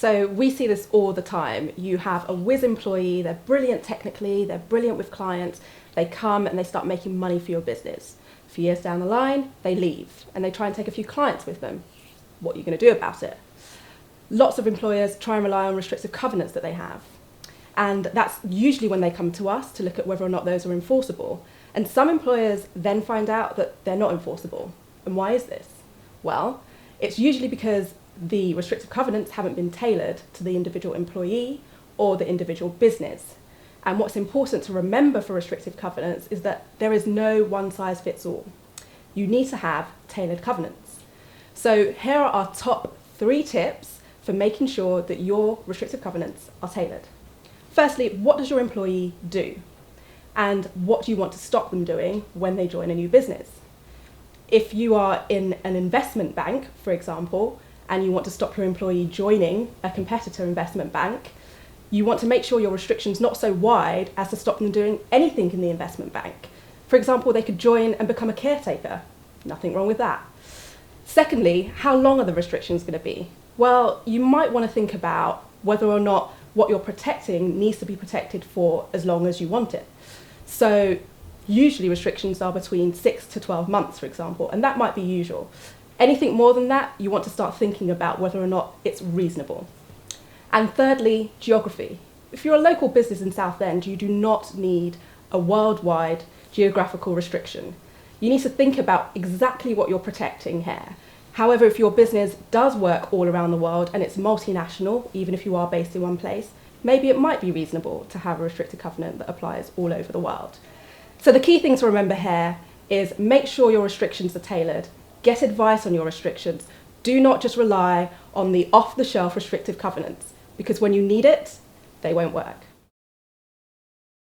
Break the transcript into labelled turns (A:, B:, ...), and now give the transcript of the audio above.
A: So we see this all the time. You have a whiz employee, they're brilliant technically, they're brilliant with clients, they come and they start making money for your business. A few years down the line, they leave and they try and take a few clients with them. What are you going to do about it? Lots of employers try and rely on restrictive covenants that they have. And that's usually when they come to us to look at whether or not those are enforceable. And some employers then find out that they're not enforceable. And why is this? Well, it's usually because the restrictive covenants haven't been tailored to the individual employee or the individual business. And what's important to remember for restrictive covenants is that there is no one size fits all. You need to have tailored covenants. So here are our top 3 tips for making sure that your restrictive covenants are tailored. Firstly, what does your employee do? And what do you want to stop them doing when they join a new business? If you are in an investment bank, for example, and you want to stop your employee joining a competitor investment bank, you want to make sure your restriction's not so wide as to stop them doing anything in the investment bank. For example, they could join and become a caretaker. Nothing wrong with that. Secondly, how long are the restrictions going to be? Well, you might want to think about whether or not what you're protecting needs to be protected for as long as you want it. So usually restrictions are between 6 to 12 months, for example, and that might be usual. Anything more than that, you want to start thinking about whether or not it's reasonable. And thirdly, geography. If you're a local business in Southend, you do not need a worldwide geographical restriction. You need to think about exactly what you're protecting here. However, if your business does work all around the world and it's multinational, even if you are based in one place, maybe it might be reasonable to have a restricted covenant that applies all over the world. So the key thing to remember here is make sure your restrictions are tailored. Get advice on your restrictions. Do not just rely on the off-the-shelf restrictive covenants, because when you need it, they won't work.